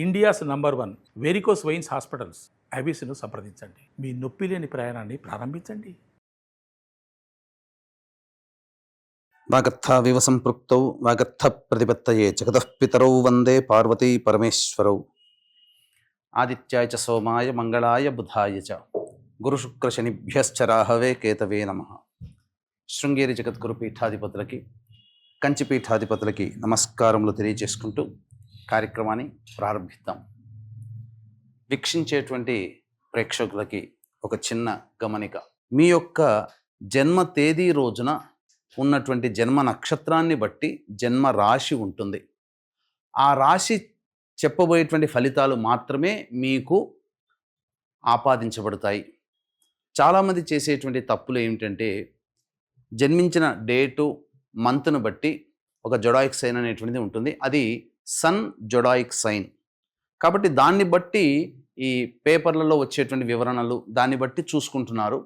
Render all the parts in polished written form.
India's number 1 varicose veins hospitals ఐబీసీను సంప్రదించండి. మీ నొప్పి లేని ప్రయాణాన్ని ప్రారంభించండి. వాగర్థావివ సంపృక్తౌ వాగర్థ ప్రతిపత్తయే జగతః పితరౌ వందే పార్వతీ పరమేశ్వరౌ. ఆదిత్యాయ చ సోమాయ మంగళాయ బుధాయ చ గురుశుక్రశనిభ్యశ్చ రాహవే కేతవే నమః. శృంగేరి జగద్గురు పీఠాధిపతులకి, కంచి పీఠాధిపతులకి నమస్కారములు తెలియజేసుకుంటూ కార్యక్రమాన్ని ప్రారంభిద్దాం. వీక్షించేటువంటి ప్రేక్షకులకి ఒక చిన్న గమనిక. మీ యొక్క జన్మ తేదీ రోజున ఉన్నటువంటి జన్మ నక్షత్రాన్ని బట్టి జన్మ రాశి ఉంటుంది. ఆ రాశి చెప్పబోయేటువంటి ఫలితాలు మాత్రమే మీకు ఆపాదించబడతాయి. చాలామంది చేసేటువంటి తప్పులు ఏమిటంటే, జన్మించిన డేటు మంత్ను బట్టి ఒక జొడాయిక్ సైన్ అనేటువంటిది ఉంటుంది. అది సన్ జొడాయిక్ సైన్ కాబట్టి దాన్ని బట్టి ఈ పేపర్లలో వచ్చేటువంటి వివరణలు దాన్ని బట్టి చూసుకుంటున్నారు.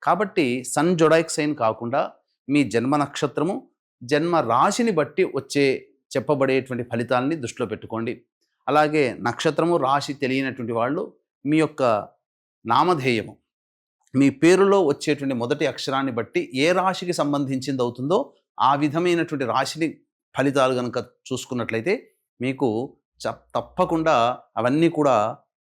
కాబట్టి సన్ జొడాయిక్ సైన్ కాకుండా మీ జన్మ నక్షత్రము, జన్మ రాశిని బట్టి వచ్చే చెప్పబడేటువంటి ఫలితాలని దృష్టిలో పెట్టుకోండి. అలాగే నక్షత్రము రాశి తెలియనటువంటి వాళ్ళు మీ యొక్క నామధేయము, మీ పేరులో వచ్చేటువంటి మొదటి అక్షరాన్ని బట్టి ఏ రాశికి సంబంధించింది అవుతుందో ఆ విధమైనటువంటి రాశిని ఫలితాలు కనుక చూసుకున్నట్లయితే మీకు తప్పకుండా అవన్నీ కూడా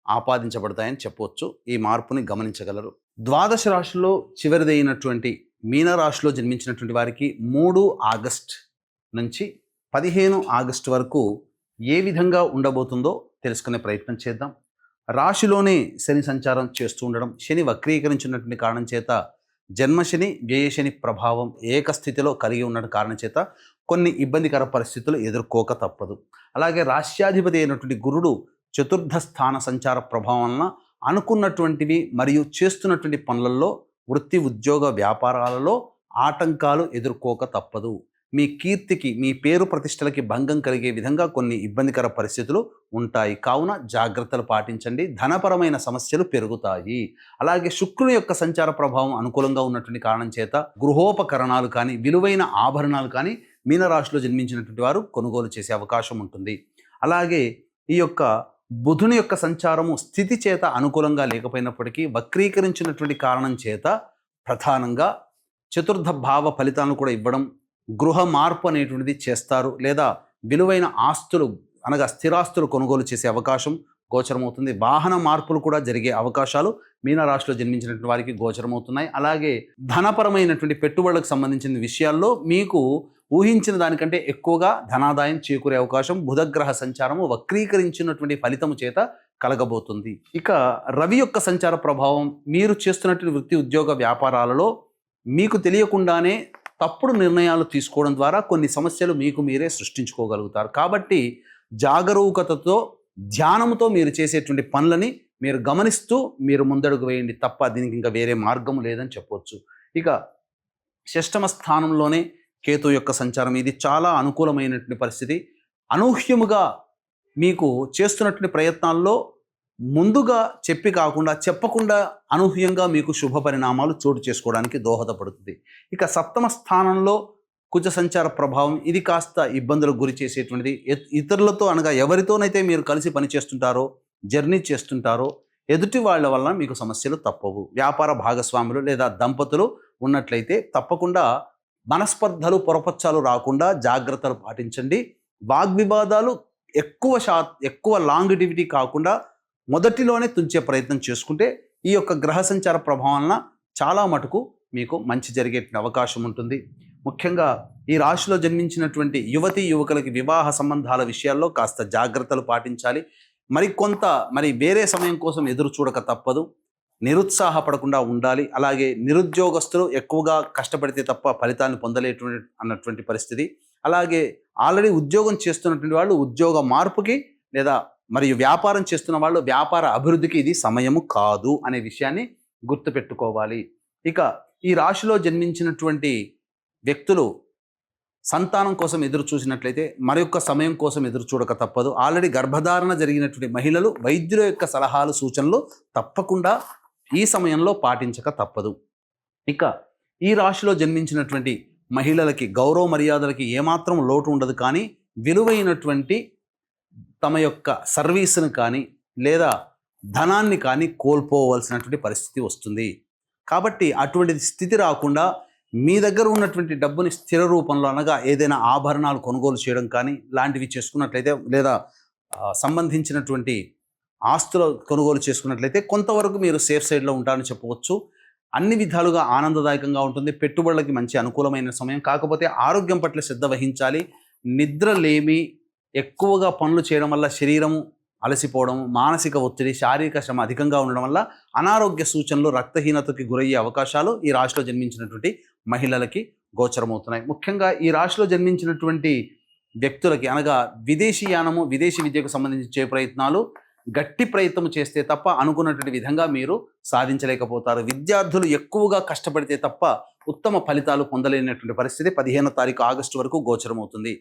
ఆపాదించబడతాయని చెప్పవచ్చు. ఈ మార్పుని గమనించగలరు. ద్వాదశ రాశిలో చివరిదైనటువంటి మీనరాశిలో జన్మించినటువంటి వారికి 3 ఆగస్టు నుంచి 15 ఆగస్టు వరకు ఏ విధంగా ఉండబోతుందో తెలుసుకునే ప్రయత్నం చేద్దాం. రాశిలోనే శని సంచారం చేస్తూ ఉండడం, శని వక్రీకరించినటువంటి కారణం చేత జన్మశని వ్యయశని ప్రభావం ఏకస్థితిలో కలిగి ఉన్న కారణం చేత కొన్ని ఇబ్బందికర పరిస్థితులు ఎదుర్కోక తప్పదు. అలాగే రాశ్యాధిపతి అయినటువంటి గురుడు చతుర్థ స్థాన సంచార ప్రభావం వలన అనుకున్నటువంటివి మరియు చేస్తున్నటువంటి పనులలో, వృత్తి ఉద్యోగ వ్యాపారాలలో ఆటంకాలు ఎదుర్కోక తప్పదు. మీ కీర్తికి, మీ పేరు ప్రతిష్టలకి భంగం కలిగే విధంగా కొన్ని ఇబ్బందికర పరిస్థితులు ఉంటాయి. కావున జాగ్రత్తలు పాటించండి. ధనపరమైన సమస్యలు పెరుగుతాయి. అలాగే శుక్రుని యొక్క సంచార ప్రభావం అనుకూలంగా ఉన్నటువంటి కారణం చేత గృహోపకరణాలు కానీ, విలువైన ఆభరణాలు కానీ మీనరాశిలో జన్మించినటువంటి వారు కొనుగోలు చేసే అవకాశం ఉంటుంది. అలాగే ఈ యొక్క బుధుని యొక్క సంచారము స్థితి చేత అనుకూలంగా లేకపోయినప్పటికీ వక్రీకరించినటువంటి కారణం చేత ప్రధానంగా చతుర్థ భావ ఫలితాలను కూడా ఇవ్వడం, గృహ మార్పు అనేటువంటిది చేస్తారు. లేదా విలువైన ఆస్తులు అనగా స్థిరాస్తులు కొనుగోలు చేసే అవకాశం గోచరమవుతుంది. వాహన మార్పులు కూడా జరిగే అవకాశాలు మీనరాశిలో జన్మించినటువంటి వారికి గోచరమవుతున్నాయి. అలాగే ధనపరమైనటువంటి పెట్టుబడులకు సంబంధించిన విషయాల్లో మీకు ఊహించిన దానికంటే ఎక్కువగా ధనాదాయం చేకూరే అవకాశం బుధగ్రహ సంచారము వక్రీకరించినటువంటి ఫలితము చేత కలగబోతుంది. ఇక రవి యొక్క సంచార ప్రభావం మీరు చేస్తున్నటువంటి వృత్తి ఉద్యోగ వ్యాపారాలలో మీకు తెలియకుండానే తప్పుడు నిర్ణయాలు తీసుకోవడం ద్వారా కొన్ని సమస్యలు మీకు మీరే సృష్టించుకోగలుగుతారు. కాబట్టి జాగరూకతతో, ధ్యానంతో మీరు చేసేటువంటి పనులని మీరు గమనిస్తూ మీరు ముందడుగు వేయండి తప్ప దీనికి ఇంకా వేరే మార్గం లేదని చెప్పవచ్చు. ఇక షష్టమ స్థానంలోనే కేతు యొక్క సంచారం, ఇది చాలా అనుకూలమైనటువంటి పరిస్థితి. అనూహ్యముగా మీకు చేస్తున్నటువంటి ప్రయత్నాల్లో ముందుగా చెప్పి కాకుండా చెప్పకుండా అనూహ్యంగా మీకు శుభ పరిణామాలు చోటు చేసుకోవడానికి దోహదపడుతుంది. ఇక సప్తమ స్థానంలో కుజ సంచార ప్రభావం, ఇది కాస్త ఇబ్బందులకు గురి చేసేటువంటిది. ఇతరులతో అనగా ఎవరితోనైతే మీరు కలిసి పని చేస్తుంటారో, జర్నీ చేస్తుంటారో ఎదుటి వాళ్ళ వలన మీకు సమస్యలు తప్పవు. వ్యాపార భాగస్వాములు లేదా దంపతులు ఉన్నట్లయితే తప్పకుండా మనస్పర్ధలు, పొరపచ్చాలు రాకుండా జాగ్రత్తలు పాటించండి. వాగ్వివాదాలు ఎక్కువ లాంగిటివిటీ కాకుండా మొదటిలోనే తుంచే ప్రయత్నం చేసుకుంటే ఈ యొక్క గ్రహ సంచార ప్రభావం వలన చాలా మటుకు మీకు మంచి జరిగే అవకాశం ఉంటుంది. ముఖ్యంగా ఈ రాశిలో జన్మించినటువంటి యువతీ యువకులకి వివాహ సంబంధాల విషయాల్లో కాస్త జాగ్రత్తలు పాటించాలి. మరి వేరే సమయం కోసం ఎదురు చూడక తప్పదు. నిరుత్సాహపడకుండా ఉండాలి. అలాగే నిరుద్యోగస్తులు ఎక్కువగా కష్టపడితే తప్ప ఫలితాన్ని పొందలేటువంటి పరిస్థితి. అలాగే ఆల్రెడీ ఉద్యోగం చేస్తున్నటువంటి వాళ్ళు ఉద్యోగ మార్పుకి లేదా మరియు వ్యాపారం చేస్తున్న వాళ్ళు వ్యాపార అభివృద్ధికి ఇది సమయము కాదు అనే విషయాన్ని గుర్తుపెట్టుకోవాలి. ఇక ఈ రాశిలో జన్మించినటువంటి వ్యక్తులు సంతానం కోసం ఎదురు చూసినట్లయితే మరొక సమయం కోసం ఎదురు చూడక తప్పదు. ఆల్రెడీ గర్భధారణ జరిగినటువంటి మహిళలు వైద్యుల యొక్క సలహాలు, సూచనలు తప్పకుండా ఈ సమయంలో పాటించక తప్పదు. ఇక ఈ రాశిలో జన్మించినటువంటి మహిళలకి గౌరవ మర్యాదలకి ఏమాత్రం లోటు ఉండదు. కానీ విలువైనటువంటి తమ యొక్క సర్వీస్ను కానీ లేదా ధనాన్ని కానీ కోల్పోవలసినటువంటి పరిస్థితి వస్తుంది. కాబట్టి అటువంటి స్థితి రాకుండా మీ దగ్గర ఉన్నటువంటి డబ్బుని స్థిర రూపంలో అనగా ఏదైనా ఆభరణాలు కొనుగోలు చేయడం కానీ లాంటివి చేసుకున్నట్లయితే లేదా సంబంధించినటువంటి ఆస్తులు కొనుగోలు చేసుకున్నట్లయితే కొంతవరకు మీరు సేఫ్ సైడ్లో ఉంటారని చెప్పవచ్చు. అన్ని విధాలుగా ఆనందదాయకంగా ఉంటుంది. పెట్టుబడులకి మంచి అనుకూలమైన సమయం. కాకపోతే ఆరోగ్యం పట్ల శ్రద్ధ వహించాలి. నిద్రలేమి, ఎక్కువగా పనులు చేయడం వల్ల శరీరము అలసిపోవడం, మానసిక ఒత్తిడి, శారీరక శ్రమ అధికంగా ఉండడం వల్ల అనారోగ్య సూచనలు, రక్తహీనతకి గురయ్యే అవకాశాలు ఈ రాశిలో జన్మించినటువంటి మహిళలకి గోచరమవుతున్నాయి. ముఖ్యంగా ఈ రాశిలో జన్మించినటువంటి వ్యక్తులకి అనగా విదేశీయానము, విదేశీ విద్యకు సంబంధించి చేయ ప్రయత్నాలు గట్టి ప్రయత్నం చేస్తే తప్ప అనుకున్నటువంటి విధంగా మీరు సాధించలేకపోతారు. విద్యార్థులు ఎక్కువగా కష్టపడితే తప్ప ఉత్తమ ఫలితాలు పొందలేనటువంటి పరిస్థితి 15వ తారీఖు ఆగస్టు వరకు గోచరమవుతుంది.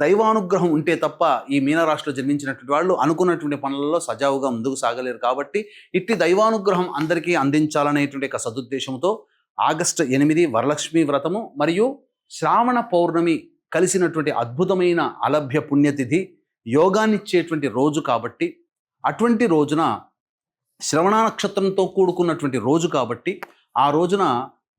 దైవానుగ్రహం ఉంటే తప్ప ఈ మీనరాశిలో జన్మించినటువంటి వాళ్ళు అనుకున్నటువంటి పనులలో సజావుగా ముందుకు సాగలేరు. కాబట్టి ఇట్టి దైవానుగ్రహం అందరికీ అందించాలనేటువంటి ఒక సదుద్దేశంతో ఆగస్టు 8 వరలక్ష్మి వ్రతము మరియు శ్రావణ పౌర్ణమి కలిసినటువంటి అద్భుతమైన అలభ్య పుణ్యతిథి యోగాన్నిచ్చేటువంటి రోజు. కాబట్టి అటువంటి రోజున శ్రవణ నక్షత్రంతో కూడుకున్నటువంటి రోజు కాబట్టి ఆ రోజున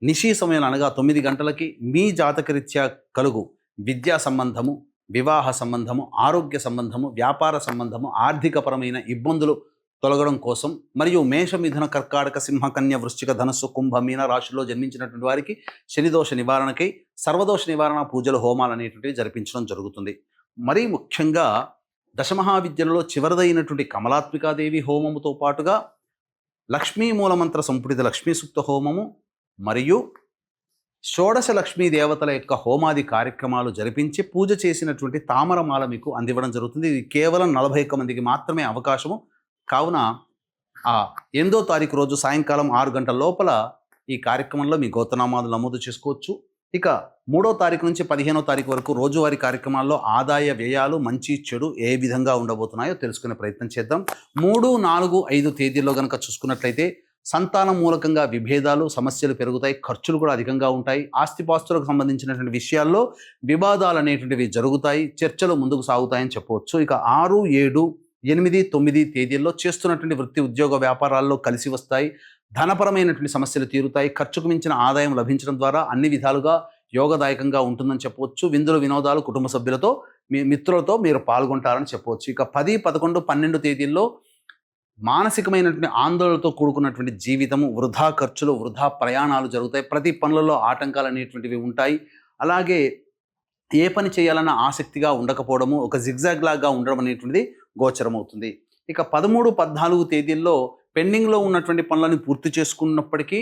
నిశీ సమయం అనగా 9 గంటలకి మీ జాతకరీత్యా కలుగు విద్యా సంబంధము, వివాహ సంబంధము, ఆరోగ్య సంబంధము, వ్యాపార సంబంధము, ఆర్థికపరమైన ఇబ్బందులు తొలగడం కోసం మరియు మేష, మిథున, కర్కాటక, సింహ, కన్య, వృశ్చిక, ధనస్సు, కుంభ, మీన రాశుల్లో జన్మించినటువంటి వారికి శనిదోష నివారణకై సర్వదోష నివారణ పూజలు, హోమాలు అనేటువంటివి జరిపించడం జరుగుతుంది. మరీ ముఖ్యంగా దశమహావిద్యలలో చివరిదైనటువంటి కమలాత్మికాదేవి హోమముతో పాటుగా లక్ష్మీ మూలమంత్ర సంపుటిత లక్ష్మీ సూక్త హోమము మరియు షోడశ లక్ష్మీ దేవతల యొక్క హోమాది కార్యక్రమాలు జరిపించి పూజ చేసినటువంటి తామరమాల మీకు అందివ్వడం జరుగుతుంది. ఇది కేవలం 41 మందికి మాత్రమే అవకాశము. కావున 8వ తారీఖు రోజు సాయంకాలం 6 గంటల లోపల ఈ కార్యక్రమంలో మీ గోత్రనామాలు నమోదు చేసుకోవచ్చు. ఇక 3వ తారీఖు నుంచి 15వ తారీఖు వరకు రోజువారీ కార్యక్రమాల్లో ఆదాయ వ్యయాలు, మంచి చెడు ఏ విధంగా ఉండబోతున్నాయో తెలుసుకునే ప్రయత్నం చేద్దాం. 3, 4, 5 తేదీల్లో కనుక చూసుకున్నట్లయితే సంతానం మూలకంగా విభేదాలు, సమస్యలు పెరుగుతాయి. ఖర్చులు కూడా అధికంగా ఉంటాయి. ఆస్తిపాస్తులకు సంబంధించినటువంటి విషయాల్లో వివాదాలు అనేటువంటివి జరుగుతాయి. చర్చలు ముందుకు సాగుతాయని చెప్పవచ్చు. ఇక 6, 7, 8, 9 తేదీల్లో చేస్తున్నటువంటి వృత్తి, ఉద్యోగ, వ్యాపారాల్లో కలిసి వస్తాయి. ధనపరమైనటువంటి సమస్యలు తీరుతాయి. ఖర్చుకు మించిన ఆదాయం లభించడం ద్వారా అన్ని విధాలుగా యోగదాయకంగా ఉంటుందని చెప్పవచ్చు. విందులు, వినోదాలు కుటుంబ సభ్యులతో, మీ మిత్రులతో మీరు పాల్గొంటారని చెప్పవచ్చు. ఇక 10, 11, 12 తేదీల్లో మానసికమైనటువంటి ఆందోళనతో కూడుకున్నటువంటి జీవితము, వృధా ఖర్చులు, వృధా ప్రయాణాలు జరుగుతాయి. ప్రతి పనులలో ఆటంకాలు అనేటువంటివి ఉంటాయి. అలాగే ఏ పని చేయాలన్న ఆసక్తిగా ఉండకపోవడము, ఒక జిగ్జాగ్ లాగా ఉండడం అనేటువంటిది గోచరమవుతుంది. ఇక 13, 14 తేదీల్లో పెండింగ్లో ఉన్నటువంటి పనులను పూర్తి చేసుకున్నప్పటికీ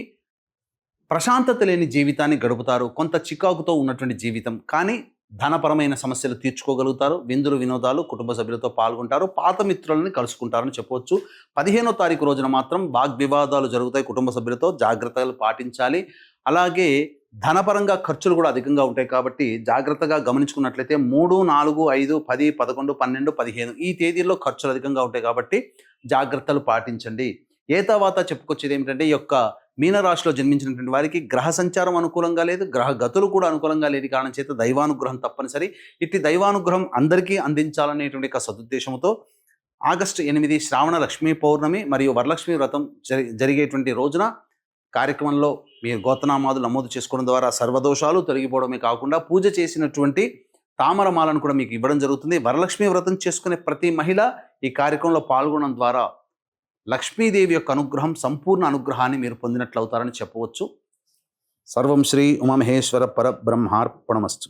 ప్రశాంతత లేని జీవితాన్ని గడుపుతారు. కొంత చికాకుతో ఉన్నటువంటి జీవితం, కానీ ధనపరమైన సమస్యలు తీర్చుకోగలుగుతారు. విందులు, వినోదాలు కుటుంబ సభ్యులతో పాల్గొంటారు. పాత మిత్రులని కలుసుకుంటారని చెప్పవచ్చు. 15వ తారీఖు రోజున మాత్రం వాగ్వివాదాలు జరుగుతాయి. కుటుంబ సభ్యులతో జాగ్రత్తలు పాటించాలి. అలాగే ధనపరంగా ఖర్చులు కూడా అధికంగా ఉంటాయి. కాబట్టి జాగ్రత్తగా గమనించుకున్నట్లయితే 3, 4, 5, 10, 11, 12, 15 ఈ తేదీల్లో ఖర్చులు అధికంగా ఉంటాయి. కాబట్టి జాగ్రత్తలు పాటించండి. ఏ తర్వాత చెప్పుకొచ్చేది ఏమిటంటే ఈ యొక్క మీనరాశిలో జన్మించినటువంటి వారికి గ్రహ సంచారం అనుకూలంగా లేదు, గ్రహ గతులు కూడా అనుకూలంగా లేదు. కారణం చేత దైవానుగ్రహం తప్పనిసరి. ఇట్టి దైవానుగ్రహం అందరికీ అందించాలనేటువంటి ఒక సదుద్దేశంతో ఆగస్టు 8 శ్రావణ లక్ష్మీ పౌర్ణమి మరియు వరలక్ష్మి వ్రతం జరిగేటువంటి రోజున కార్యక్రమంలో మీరు గోత్రనామాలు నమోదు చేసుకోవడం ద్వారా సర్వదోషాలు తొలగిపోవడమే కాకుండా పూజ చేసినటువంటి తామరమాలను కూడా మీకు ఇవ్వడం జరుగుతుంది. వరలక్ష్మి వ్రతం చేసుకునే ప్రతి మహిళ ఈ కార్యక్రమంలో పాల్గొనడం ద్వారా లక్ష్మీదేవి యొక్క అనుగ్రహం, సంపూర్ణ అనుగ్రహాన్ని మీరు పొందినట్లవుతారని చెప్పవచ్చు. సర్వం శ్రీ ఉమామహేశ్వర పరబ్రహ్మార్పణమస్తు.